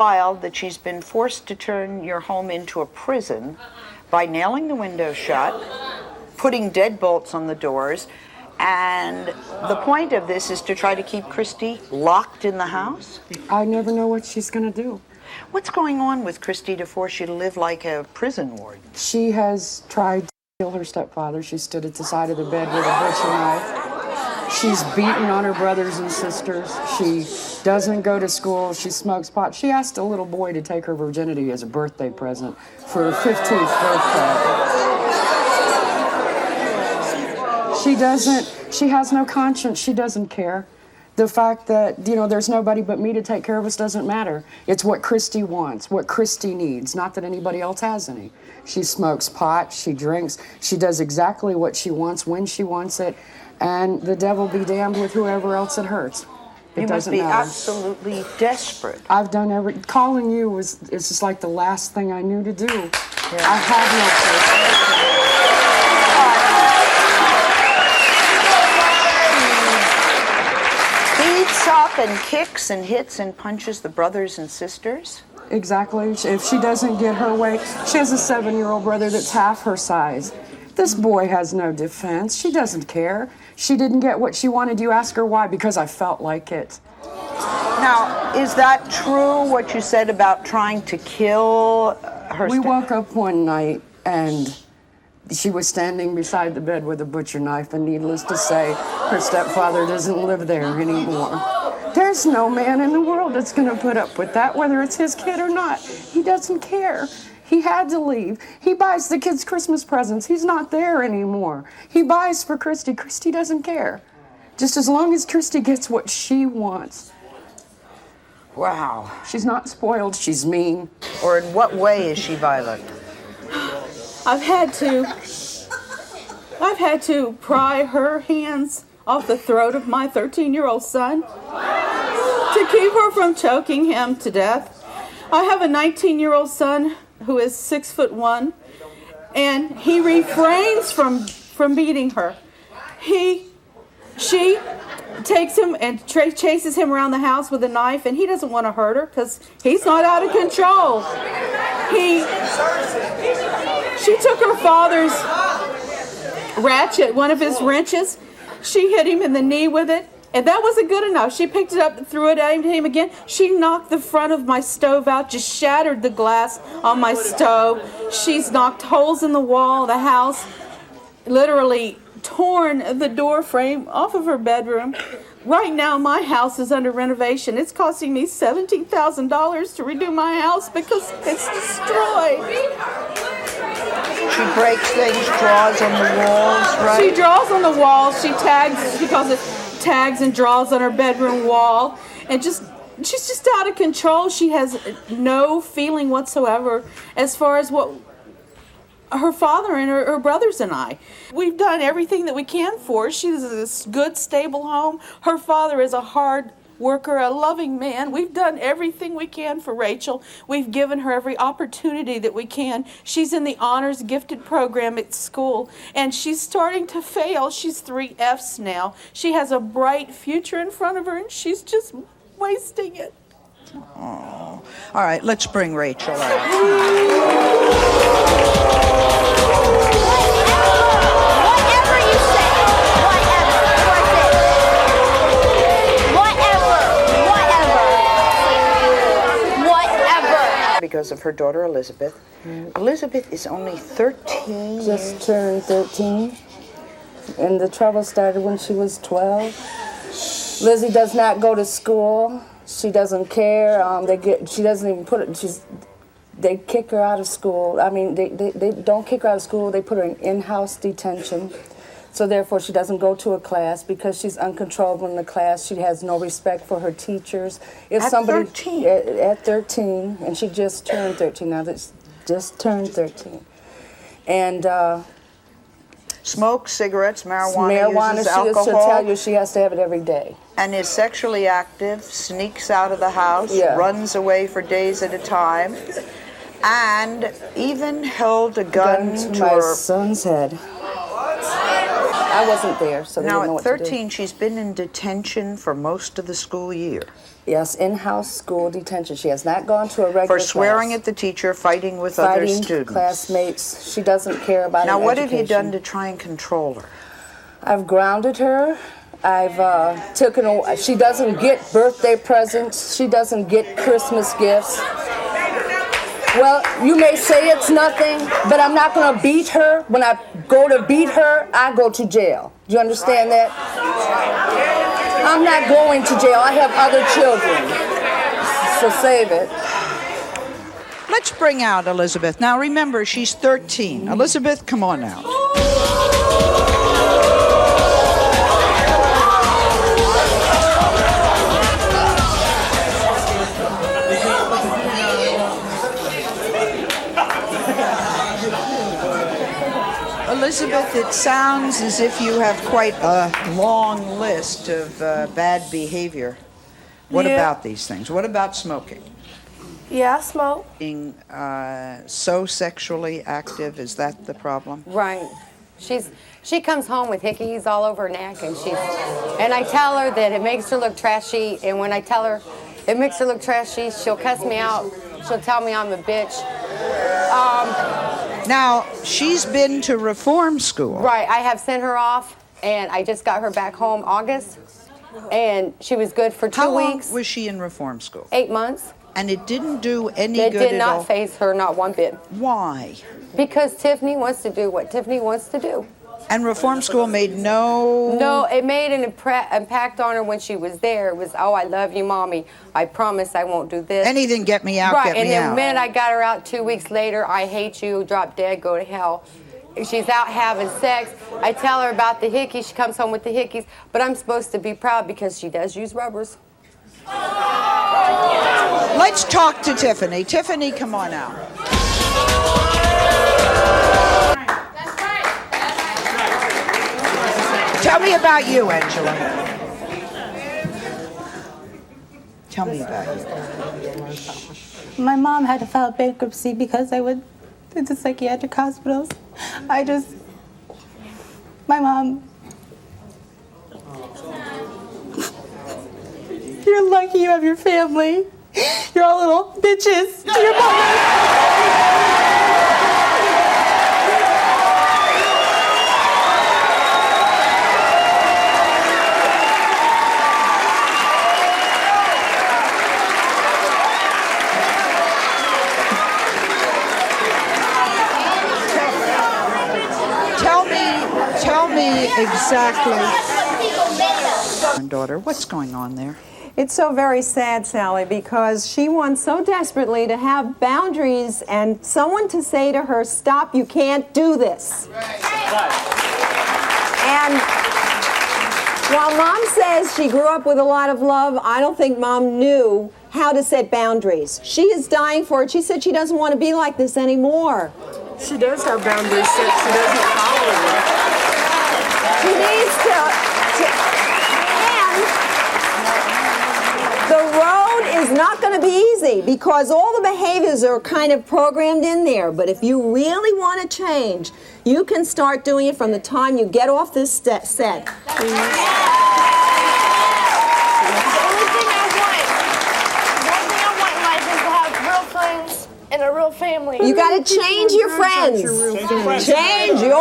while that she's been forced to turn your home into a prison by nailing the windows shut, putting deadbolts on the doors, and the point of this is to try to keep Christy locked in the house? I never know what she's going to do. What's going on with Christy to force you to live like a prison warden? She has tried to kill her stepfather. She stood at the side of the bed with a butcher knife. She's beaten on her brothers and sisters. She doesn't go to school. She smokes pot. She asked a little boy to take her virginity as a birthday present for her 15th birthday. She has no conscience. She doesn't care. The fact that, there's nobody but me to take care of us doesn't matter. It's what Christy wants, what Christy needs, not that anybody else has any. She smokes pot, she drinks, she does exactly what she wants when she wants it, and the devil be damned with whoever else it hurts. You must be absolutely desperate. I've done calling you is just like the last thing I knew to do. Yeah. I have no place. Beats up and kicks and hits and punches the brothers and sisters? Exactly. If she doesn't get her way, she has a 7-year-old brother that's half her size. This boy has no defense. She doesn't care. She didn't get what she wanted. You ask her why. Because I felt like it. Now, is that true, what you said about trying to kill her? We woke up one night and she was standing beside the bed with a butcher knife, and needless to say, her stepfather doesn't live there anymore. There's no man in the world that's going to put up with that, whether it's his kid or not. He doesn't care. He had to leave. He buys the kids Christmas presents. He's not there anymore. He buys for Christy. Christy doesn't care. Just as long as Christy gets what she wants. Wow. She's not spoiled. She's mean. Or in what way is she violent? I've had to pry her hands off the throat of my 13-year-old son to keep her from choking him to death. I have a 19-year-old son who is 6'1", and he refrains from beating her. She takes him and chases him around the house with a knife, and he doesn't want to hurt her because he's not out of control. She took her father's ratchet, one of his wrenches. She hit him in the knee with it, and that wasn't good enough. She picked it up and threw it at him again. She knocked the front of my stove out, just shattered the glass on my stove. She's knocked holes in the wall of the house, literally torn the door frame off of her bedroom. Right now, my house is under renovation. It's costing me $17,000 to redo my house because it's destroyed. She breaks things, draws on the walls, right? She draws on the walls. She calls it tags and draws on her bedroom wall. And she's just out of control. She has no feeling whatsoever as far as what her father and her brothers and I. We've done everything that we can for her. She's in this good, stable home. Her father is a hard worker, a loving man. We've done everything we can for Rachel. We've given her every opportunity that we can. She's in the honors gifted program at school, and she's starting to fail. She's 3 Fs now. She has a bright future in front of her, and she's just wasting it. Oh. All right, let's bring Rachel out. Whatever you say, whatever. Because of her daughter, Elizabeth. Elizabeth is only 13. Just turned 13. And the trouble started when she was 12. Lizzie does not go to school. She doesn't care. She doesn't even put it. They kick her out of school. I mean, they don't kick her out of school. They put her in in-house detention. So therefore, she doesn't go to a class because she's uncontrollable in the class. She has no respect for her teachers. At 13? At 13, and she just turned 13 now. Just turned 13. And smokes, cigarettes, marijuana, uses alcohol. She'll tell you she has to have it every day. And is sexually active, sneaks out of the house, runs away for days at a time, and even held a gun to my son's head. I wasn't there, so they Now, didn't know at what to do. 13, she's been in detention for most of the school year. Yes, in-house school detention. She has not gone to a regular For swearing class. at the teacher, fighting with other Fighting students. classmates. She doesn't care about Now, her what have you education. done to try and control her? I've grounded her. I've taken away. She doesn't get birthday presents. She doesn't get Christmas gifts. Well, you may say it's nothing, but I'm not going to beat her. When I go to beat her, I go to jail. Do you understand that? I'm not going to jail. I have other children. So save it. Let's bring out Elizabeth. Now, remember, she's 13. Elizabeth, come on out. Elizabeth, it sounds as if you have quite a long list of bad behavior. What about these things? What about smoking? Yeah, I smoke. Being so sexually active, is that the problem? Right. She comes home with hickeys all over her neck, and I tell her that it makes her look trashy, and when I tell her it makes her look trashy, she'll cuss me out. She'll tell me I'm a bitch. Now, she's been to reform school. Right, I have sent her off, and I just got her back home August, and she was good for 2 How long weeks. was she in reform school? 8 months. And it didn't do any It good did at not all? faze her, not one bit. Why? Because Tiffany wants to do what Tiffany wants to do. And reform school made no... No, it made an impact on her when she was there. It was, oh, I love you, Mommy. I promise I won't do this. Anything, get me out, right, get and me the out. minute I got her out 2 weeks later, I hate you, drop dead, go to hell. She's out having sex. I tell her about the hickeys. She comes home with the hickeys. But I'm supposed to be proud because she does use rubbers. Let's talk to Tiffany. Tiffany, come on out. Tell me about you, Angela. Tell me about you. My mom had to file bankruptcy because I went into psychiatric hospitals. My mom. You're lucky you have your family. You're all little bitches. Your mother. Tell me exactly, daughter, what's going on there? It's so very sad, Sally, because she wants so desperately to have boundaries and someone to say to her, stop, you can't do this. And while Mom says she grew up with a lot of love, I don't think Mom knew how to set boundaries. She is dying for it. She said she doesn't want to be like this anymore. She does have boundaries set. She doesn't follow them. She needs to and the road is not going to be easy because all the behaviors are kind of programmed in there. But if you really want to change, you can start doing it from the time you get off this set. The only thing I want in life is to have real friends and a real family. You got to change your friends. Change your